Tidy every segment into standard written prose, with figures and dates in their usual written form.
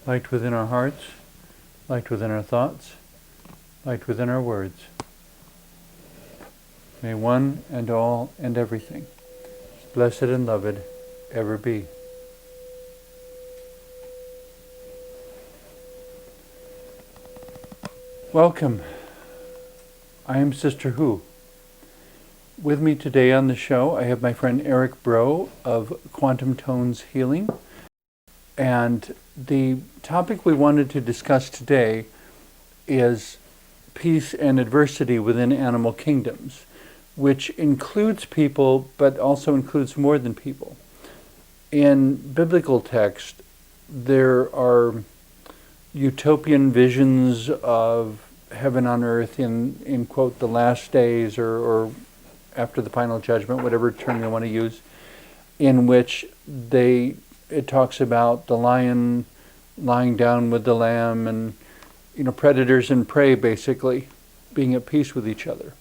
light within our hearts, light within our thoughts, light within our words. May one and all and everything, blessed and loved, ever be. Welcome. I am Sister Who. With me today on the show, I have my friend Eric Breault of Quantum Tones Healing. And the topic we wanted to discuss today is peace and adversity within animal kingdoms, which includes people, but also includes more than people. In biblical text, there are utopian visions of heaven on earth in quote, the last days or after the final judgment, whatever term you want to use, in which it talks about the lion lying down with the lamb and, predators and prey basically being at peace with each other.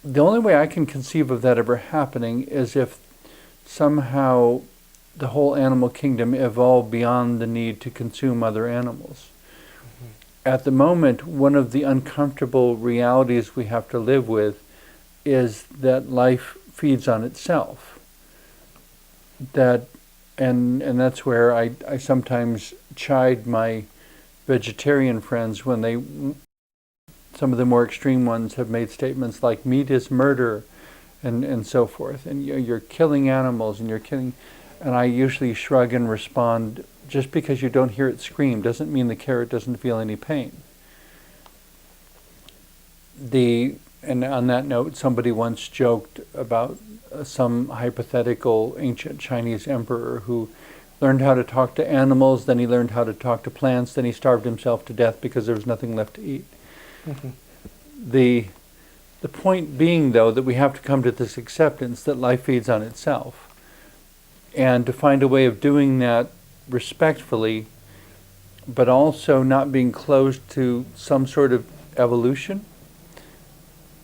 The only way I can conceive of that ever happening is if somehow the whole animal kingdom evolved beyond the need to consume other animals. Mm-hmm. At the moment, one of the uncomfortable realities we have to live with is that life feeds on itself. And that's where I sometimes chide my vegetarian friends when some of the more extreme ones have made statements like meat is murder and so forth. And you're killing animals and and I usually shrug and respond, just because you don't hear it scream doesn't mean the carrot doesn't feel any pain. And on that note, somebody once joked about some hypothetical ancient Chinese emperor who learned how to talk to animals, then he learned how to talk to plants, then he starved himself to death because there was nothing left to eat. Mm-hmm. The point being, though, that we have to come to this acceptance that life feeds on itself, and to find a way of doing that respectfully, but also not being closed to some sort of evolution,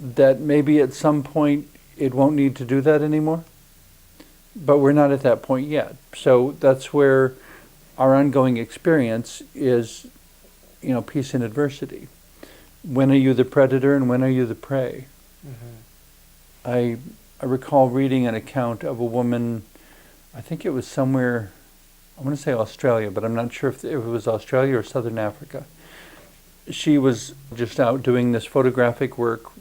that maybe at some point it won't need to do that anymore. But we're not at that point yet. So that's where our ongoing experience is, peace in adversity. When are you the predator and when are you the prey? Mm-hmm. I recall reading an account of a woman, I think it was somewhere, I want to say Australia, but I'm not sure if it was Australia or Southern Africa. She was just out doing this photographic work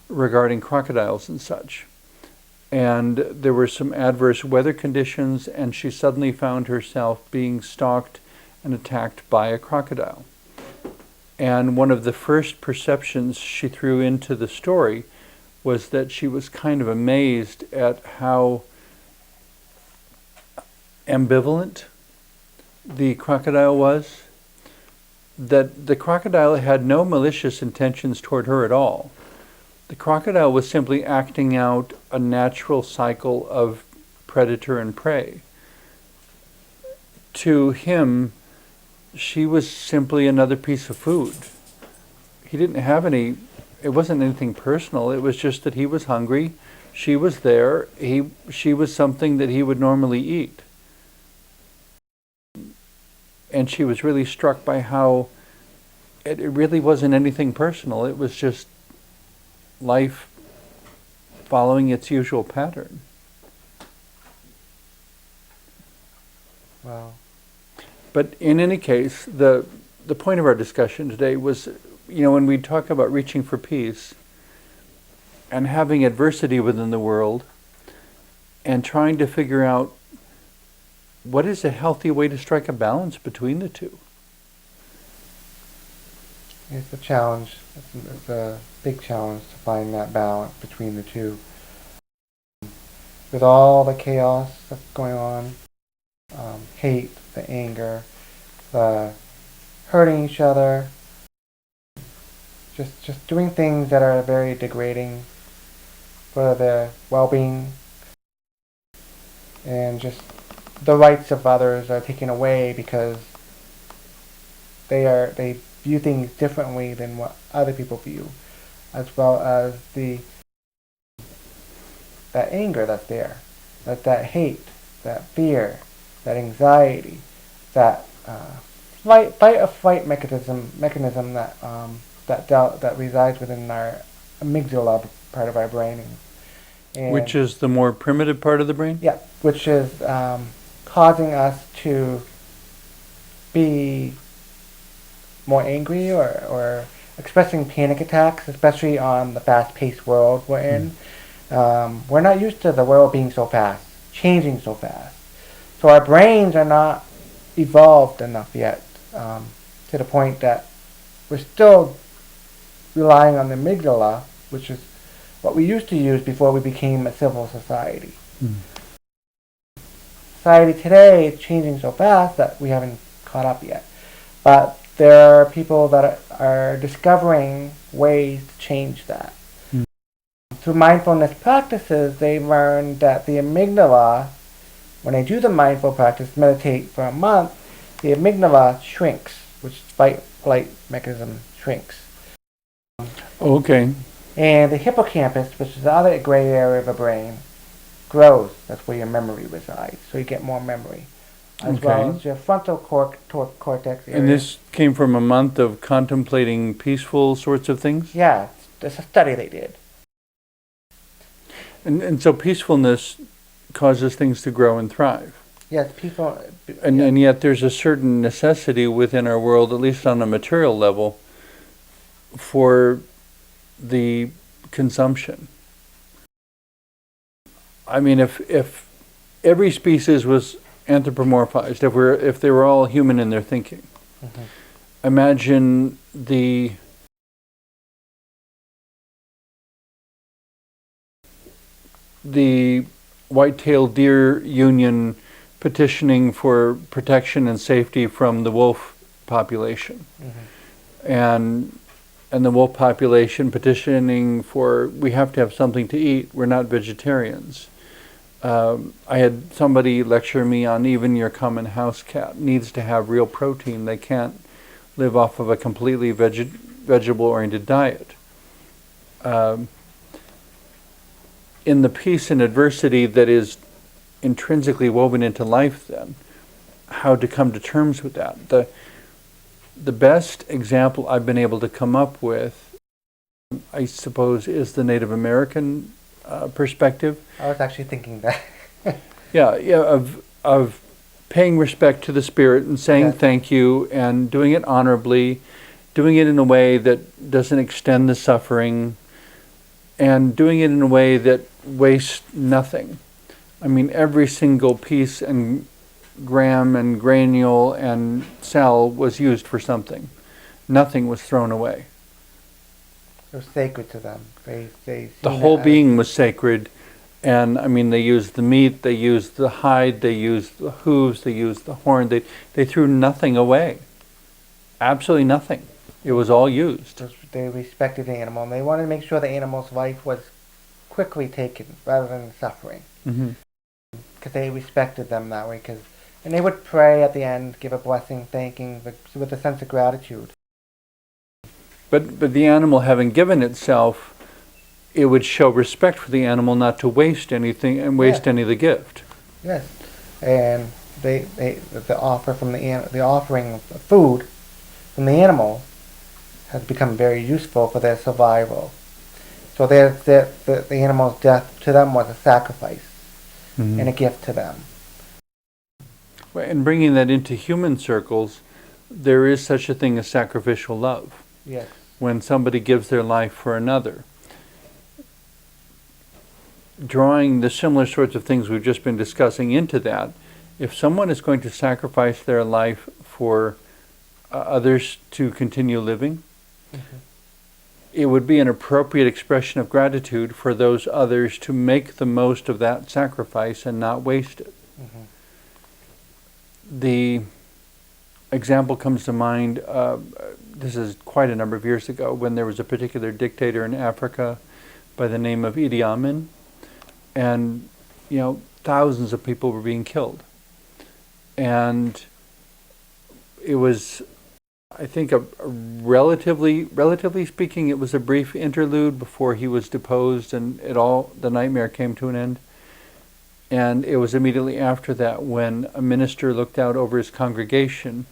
regarding crocodiles and such. And there were some adverse weather conditions, and she suddenly found herself being stalked and attacked by a crocodile. And one of the first perceptions she threw into the story was that she was kind of amazed at how ambivalent the crocodile was. That the crocodile had no malicious intentions toward her at all. The crocodile was simply acting out a natural cycle of predator and prey. To him, she was simply another piece of food. He didn't have it wasn't anything personal, it was just that he was hungry, she was there, she was something that he would normally eat. And she was really struck by how it really wasn't anything personal. It was just life following its usual pattern. Wow. But in any case, the point of our discussion today was, when we talk about reaching for peace and having adversity within the world and trying to figure out what is a healthy way to strike a balance between the two? It's a challenge. It's a big challenge to find that balance between the two. With all the chaos that's going on, hate, the anger, the hurting each other, just doing things that are very degrading for their well-being, and just the rights of others are taken away because they view things differently than what other people view, as well as that anger that's there, that hate, that fear, that anxiety, that fight or flight mechanism that resides within our amygdala part of our brain, and Which is the more primitive part of the brain? yeah, which is causing us to be more angry or expressing panic attacks, especially on the fast-paced world we're in. We're not used to the world being so fast, changing so fast. So our brains are not evolved enough yet to the point that we're still relying on the amygdala, which is what we used to use before we became a civil society. Society today is changing so fast that we haven't caught up yet. But there are people that are discovering ways to change that. Through mindfulness practices, they learned that the amygdala, when they do the mindful practice, meditate for a month, the amygdala shrinks, which fight-flight mechanism shrinks. Okay. And the hippocampus, which is the other gray area of the brain, grows. That's where your memory resides. So you get more memory. As well as your frontal cortex area. And this came from a month of contemplating peaceful sorts of things? Yeah, it's a study they did. And so peacefulness causes things to grow and thrive. Yes, people... And yet there's a certain necessity within our world, at least on a material level, for the consumption. I mean, if every species was anthropomorphized, if they were all human in their thinking, imagine the white-tailed deer union petitioning for protection and safety from the wolf population, and the wolf population petitioning for, we have to have something to eat, we're not vegetarians. I had somebody lecture me on even your common house cat needs to have real protein. They can't live off of a completely vegetable-oriented diet. In the peace and adversity that is intrinsically woven into life, then, how to come to terms with that. The best example I've been able to come up with, I suppose, is the Native American perspective. I was actually thinking that. Of paying respect to the spirit and saying thank you and doing it honorably, doing it in a way that doesn't extend the suffering, and doing it in a way that wastes nothing. I mean, every single piece and gram and granule and cell was used for something. Nothing was thrown away. It was sacred to them. The whole being was sacred, and I mean, they used the meat, they used the hide, they used the hooves, they used the horn. They threw nothing away. Absolutely nothing. It was all used. They respected the animal, and they wanted to make sure the animal's life was quickly taken rather than suffering. Because they respected them that way. And they would pray at the end, give a blessing, thanking, with a sense of gratitude. But the animal having given itself, it would show respect for the animal not to waste anything and waste any of the gift. Yes, and the offering of food from the animal has become very useful for their survival. So the animal's death to them was a sacrifice and a gift to them. And bringing that into human circles, there is such a thing as sacrificial love. Yes. When somebody gives their life for another. Drawing the similar sorts of things we've just been discussing into that, if someone is going to sacrifice their life for others to continue living, it would be an appropriate expression of gratitude for those others to make the most of that sacrifice and not waste it. The example comes to mind, this is quite a number of years ago, when there was a particular dictator in Africa by the name of Idi Amin, and thousands of people were being killed. And it was, I think, relatively speaking, it was a brief interlude before he was deposed and the nightmare came to an end. And it was immediately after that when a minister looked out over his congregation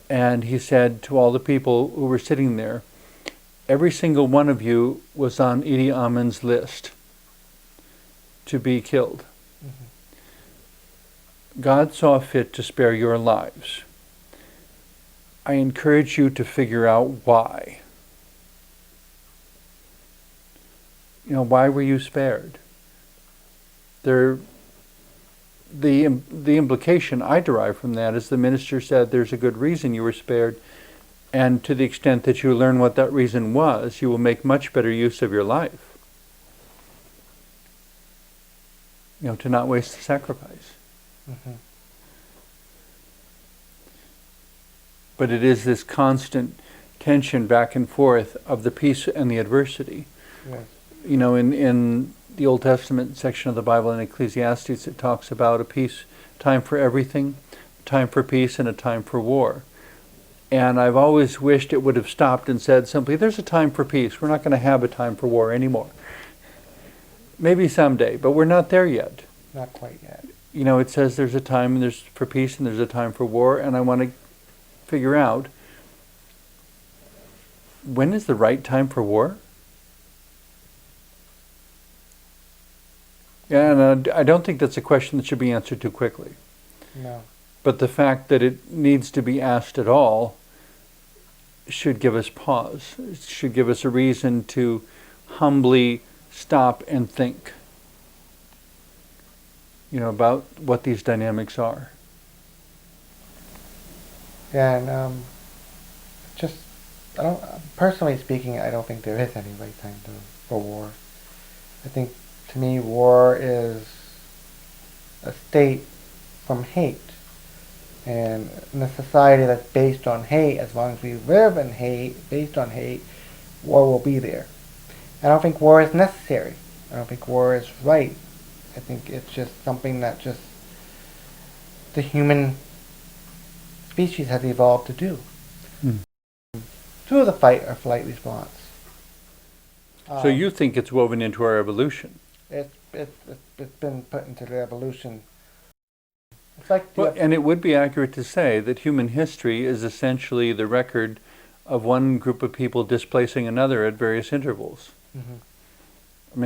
and he said to all the people who were sitting there, every single one of you was on Idi Amin's list to be killed. Mm-hmm. God saw fit to spare your lives. I encourage you to figure out why. Why were you spared? The implication I derive from that is the minister said there's a good reason you were spared, and to the extent that you learn what that reason was, you will make much better use of your life. To not waste the sacrifice. Mm-hmm. But it is this constant tension back and forth of the peace and the adversity. Yes. In the Old Testament section of the Bible in Ecclesiastes, it talks about a peace, time for everything, a time for peace, and a time for war. And I've always wished it would have stopped and said simply, there's a time for peace. We're not going to have a time for war anymore. Maybe someday, but we're not there yet. Not quite yet. It says there's a time for peace and there's a time for war, and I want to figure out, when is the right time for war? And I don't think that's a question that should be answered too quickly. No. But the fact that it needs to be asked at all should give us pause. It should give us a reason to humbly stop and think, about what these dynamics are. Yeah, and personally speaking, I don't think there is any right time for war. I think, to me, war is a state from hate. And in a society that's based on hate, as long as we live in hate, based on hate, war will be there. I don't think war is necessary. I don't think war is right. I think it's just something that just the human species has evolved to do. Through the fight or flight response. So you think it's woven into our evolution? It's been put into the evolution. It's like and it would be accurate to say that human history is essentially the record of one group of people displacing another at various intervals. Mm-hmm.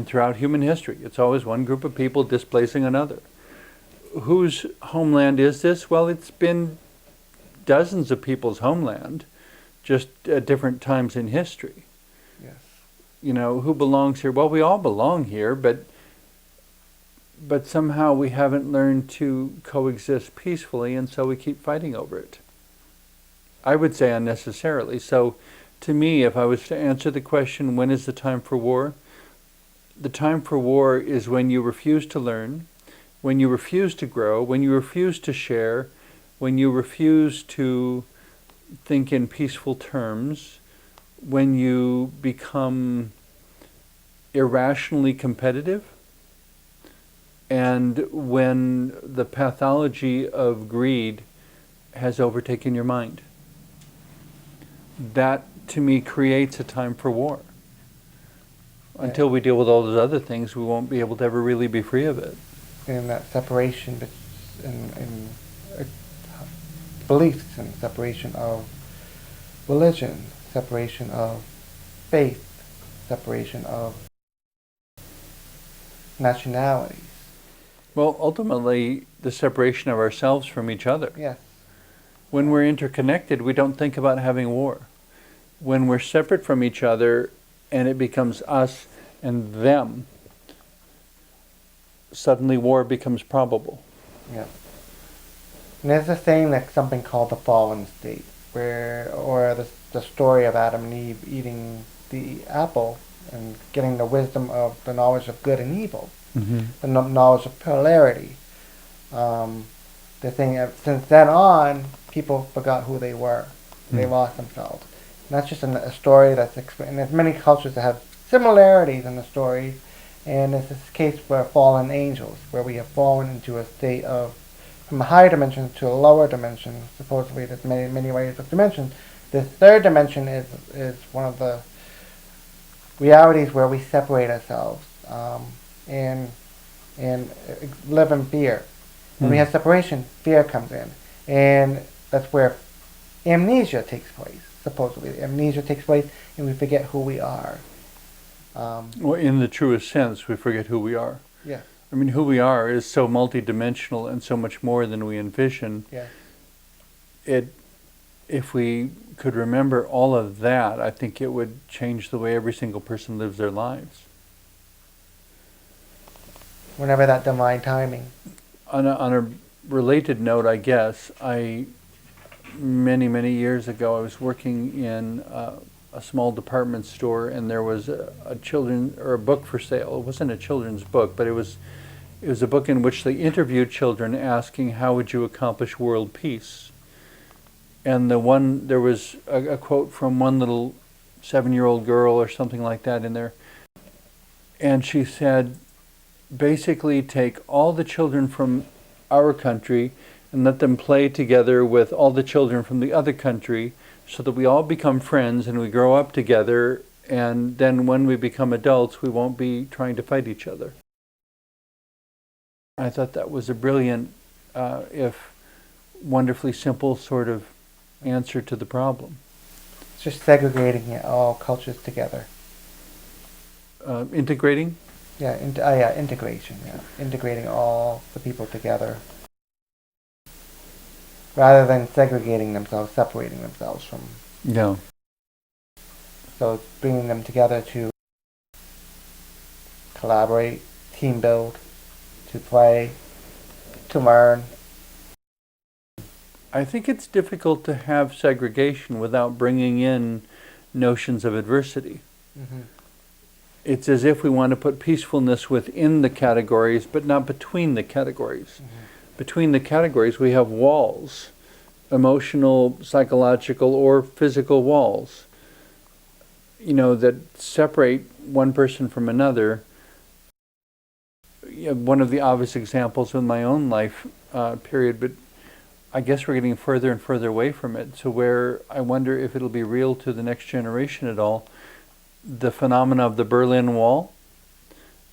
Throughout human history, it's always one group of people displacing another. Whose homeland is this? Well, it's been dozens of people's homeland, just at different times in history. Yes. Who belongs here? Well, we all belong here, but somehow we haven't learned to coexist peacefully, and so we keep fighting over it. I would say unnecessarily. So, to me, if I was to answer the question, when is the time for war? The time for war is when you refuse to learn, when you refuse to grow, when you refuse to share, when you refuse to think in peaceful terms, when you become irrationally competitive, and when the pathology of greed has overtaken your mind. That, to me, creates a time for war. Until we deal with all those other things, we won't be able to ever really be free of it. And that separation in beliefs, and separation of religion, separation of faith, separation of nationalities. Well, ultimately, the separation of ourselves from each other. Yes. When we're interconnected, we don't think about having war. When we're separate from each other and it becomes us and them, suddenly war becomes probable. Yeah. And there's a saying that's something called the fallen state, or the story of Adam and Eve eating the apple and getting the wisdom of the knowledge of good and evil, the knowledge of polarity. The thing, since then on, people forgot who they were. They lost themselves. And that's just a story that's, and there's many cultures that have similarities in the story, and it's this case where fallen angels, where we have fallen into a state of, from a higher dimension to a lower dimension. Supposedly there's many ways of dimension. The third dimension is one of the realities where we separate ourselves. And and live in fear. When we Hmm. have separation, fear comes in. And that's where amnesia takes place, supposedly. Amnesia takes place and we forget who we are. Well, in the truest sense, we forget who we are. Yes, I mean, who we are is so multidimensional and so much more than we envision. yes. It, if we could remember all of that, I think it would change the way every single person lives their lives. Whenever that divine timing. On a related note, I guess, many years ago, I was working in a small department store, and there was a children or a book for sale. It wasn't a children's book, but it was a book in which they interviewed children, asking how would you accomplish world peace. And there was a quote from one little 7-year-old girl or something like that in there, and she said, basically take all the children from our country and let them play together with all the children from the other country so that we all become friends and we grow up together, and then when we become adults we won't be trying to fight each other. I thought that was a brilliant, if wonderfully simple sort of answer to the problem. It's just segregating all cultures together. Integrating? Yeah, integration. Yeah, integrating all the people together, rather than segregating themselves, separating themselves from. Yeah. So it's bringing them together to collaborate, team build, to play, to learn. I think it's difficult to have segregation without bringing in notions of adversity. Mm-hmm. It's as if we want to put peacefulness within the categories, but not between the categories. Mm-hmm. Between the categories, we have walls, emotional, psychological, or physical walls, that separate one person from another. One of the obvious examples in my own life period, but I guess we're getting further and further away from it, to where I wonder if it'll be real to the next generation at all. The phenomena of the Berlin Wall,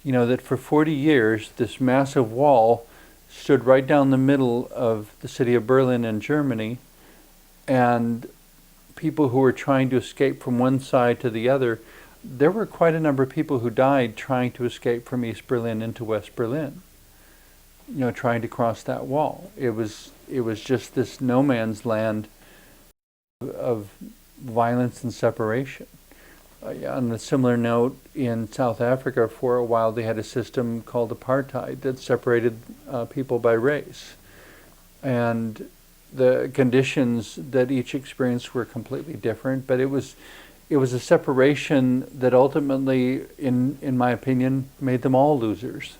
that for 40 years this massive wall stood right down the middle of the city of Berlin in Germany, and people who were trying to escape from one side to the other, there were quite a number of people who died trying to escape from East Berlin into West Berlin, trying to cross that wall. It was just this no man's land of violence and separation. On a similar note, in South Africa, for a while they had a system called apartheid that separated people by race. And the conditions that each experienced were completely different, but it was a separation that ultimately, in my opinion, made them all losers.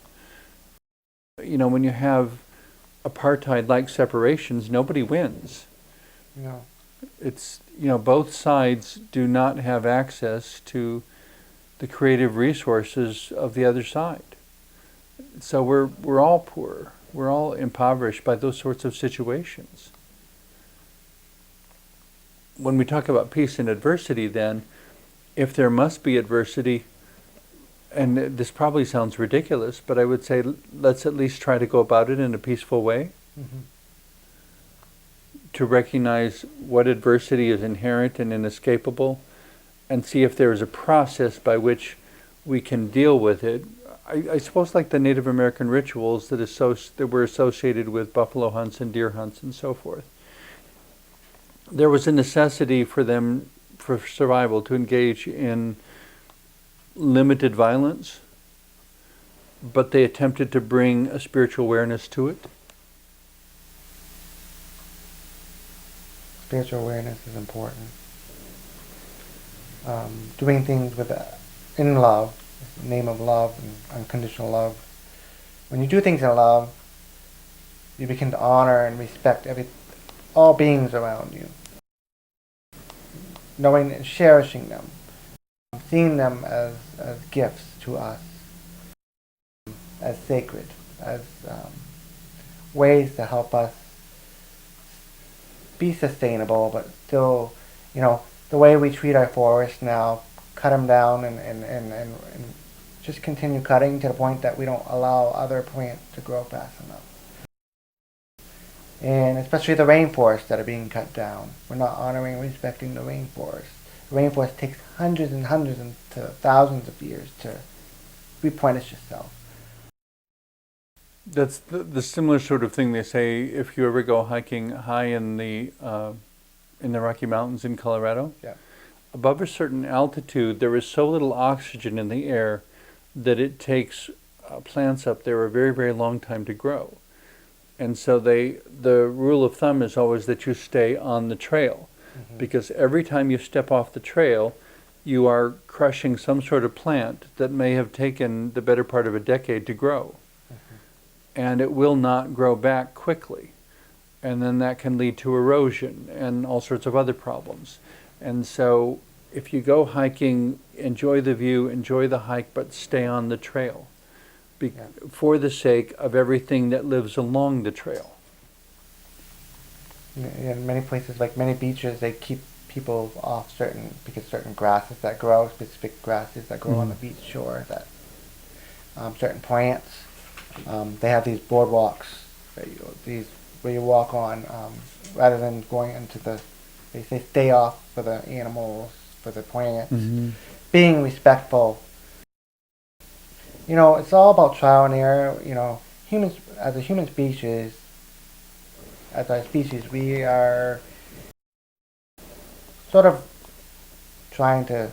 When you have apartheid-like separations, nobody wins. No. It's, both sides do not have access to the creative resources of the other side. So we're all poor. We're all impoverished by those sorts of situations. When we talk about peace and adversity, then, if there must be adversity, and this probably sounds ridiculous, but I would say let's at least try to go about it in a peaceful way. Mm-hmm. To recognize what adversity is inherent and inescapable, and see if there is a process by which we can deal with it. I suppose like the Native American rituals that were associated with buffalo hunts and deer hunts and so forth. There was a necessity for them, for survival, to engage in limited violence, but they attempted to bring a spiritual awareness to it. Spiritual awareness is important. Doing things in love, in the name of love and unconditional love. When you do things in love, you begin to honor and respect all beings around you. Knowing and cherishing them. Seeing them as gifts to us. As sacred. As ways to help us be sustainable, but still, the way we treat our forests now, cut them down and just continue cutting to the point that we don't allow other plants to grow fast enough. And especially the rainforests that are being cut down. We're not honoring and respecting the rainforest. The rainforest takes hundreds and hundreds and to thousands of years to replenish itself. That's the similar sort of thing they say if you ever go hiking high in the Rocky Mountains in Colorado. Yeah. Above a certain altitude, there is so little oxygen in the air that it takes plants up there a very, very long time to grow. And so the rule of thumb is always that you stay on the trail, because every time you step off the trail, you are crushing some sort of plant that may have taken the better part of a decade to grow. And it will not grow back quickly. And then that can lead to erosion and all sorts of other problems. And so if you go hiking, enjoy the view, enjoy the hike, but stay on the trail for the sake of everything that lives along the trail. In many places, like many beaches, they keep people off because certain grasses that grow, specific grasses that grow on the beach shore, that certain plants. They have these boardwalks, where you walk on, rather than going into they say stay off for the animals, for the plants, being respectful. It's all about trial and error. Humans, as a human species, we are sort of trying to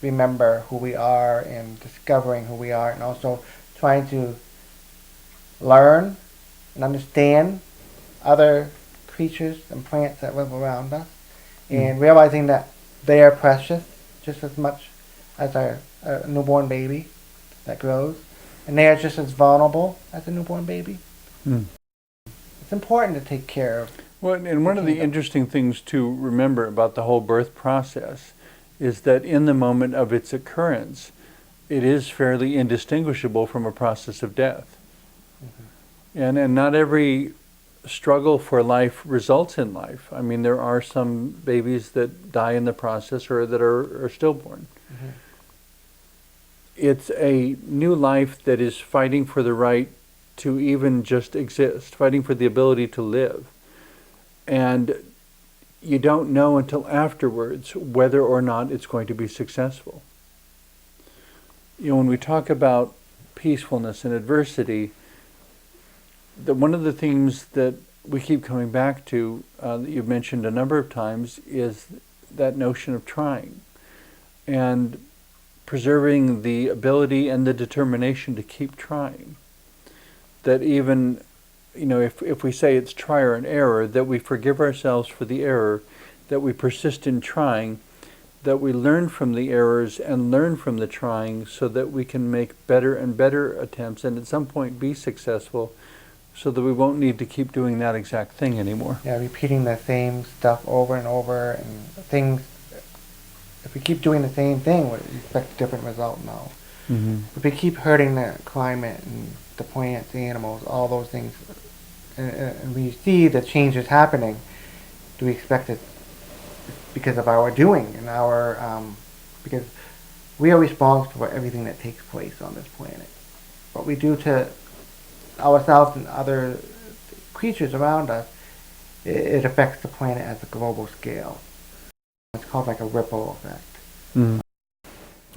remember who we are and discovering who we are, and also trying to learn and understand other creatures and plants that live around us, and realizing that they are precious just as much as a newborn baby that grows, and they are just as vulnerable as a newborn baby. It's important to take care of. Well, and one of the interesting things to remember about the whole birth process is that in the moment of its occurrence, it is fairly indistinguishable from a process of death. And not every struggle for life results in life. I mean, there are some babies that die in the process or that are stillborn. It's a new life that is fighting for the right to even just exist, fighting for the ability to live. And you don't know until afterwards whether or not it's going to be successful. When we talk about peacefulness and adversity, one of the themes that we keep coming back to, that you've mentioned a number of times, is that notion of trying and preserving the ability and the determination to keep trying. That even, if we say it's trial and error, that we forgive ourselves for the error, that we persist in trying, that we learn from the errors and learn from the trying so that we can make better and better attempts and at some point be successful, so that we won't need to keep doing that exact thing anymore. Yeah, repeating the same stuff over and over, and things. If we keep doing the same thing, we expect a different result now. If we keep hurting the climate and the plants, the animals, all those things, and we see the changes happening, do we expect it because of our doing and because we are responsible for everything that takes place on this planet. What we do to ourselves and other creatures around us, it affects the planet at a global scale. It's called like a ripple effect.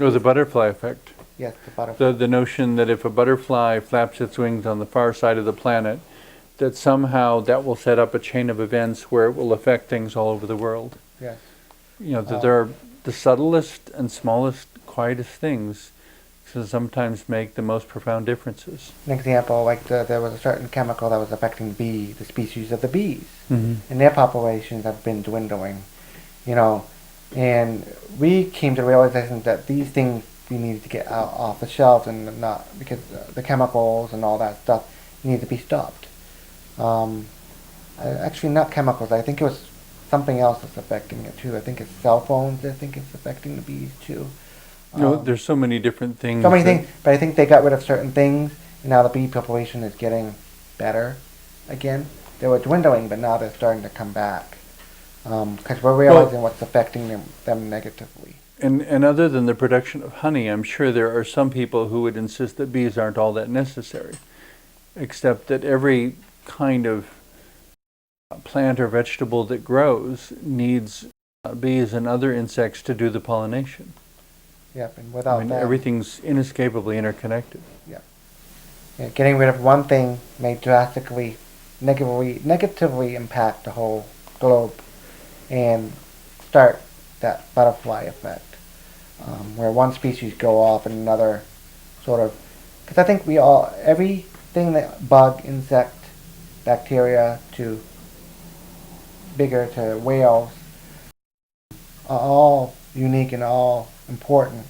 Or the butterfly effect. Yes, the butterfly. The notion that if a butterfly flaps its wings on the far side of the planet, that somehow that will set up a chain of events where it will affect things all over the world. Yes. That there are the subtlest and smallest, quietest things can sometimes make the most profound differences. An example, like there was a certain chemical that was affecting the species of the bees, and their populations have been dwindling, and we came to the realization that these things we needed to get out off the shelves, and not because the chemicals and all that stuff need to be stopped. Actually, not chemicals. I think it was something else that's affecting it too. I think it's cell phones. I think it's affecting the bees too. There's so many different things. So many things, but I think they got rid of certain things, and now the bee population is getting better again. They were dwindling, but now they're starting to come back because we're realizing what's affecting them negatively. And other than the production of honey, I'm sure there are some people who would insist that bees aren't all that necessary, except that every kind of plant or vegetable that grows needs bees and other insects to do the pollination. Yep, and without I mean, them, everything's inescapably interconnected. yeah, getting rid of one thing may drastically negatively impact the whole globe and start that butterfly effect, where one species go off and another sort of, because I think everything that bug, insect, bacteria to bigger to whales are all unique and all important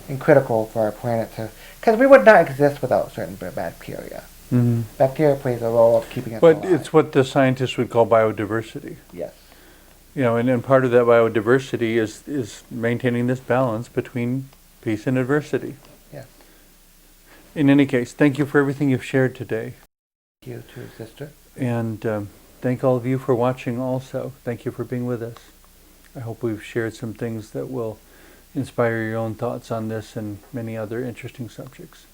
and critical for our planet to, because we would not exist without certain bacteria. Mm-hmm. Bacteria plays a role of keeping us But alive. it's what the scientists would call biodiversity. Yes. And part of that biodiversity is maintaining this balance between peace and adversity. Yes. In any case, thank you for everything you've shared today. Thank you too, sister. And thank all of you for watching also. Thank you for being with us. I hope we've shared some things that will inspire your own thoughts on this and many other interesting subjects.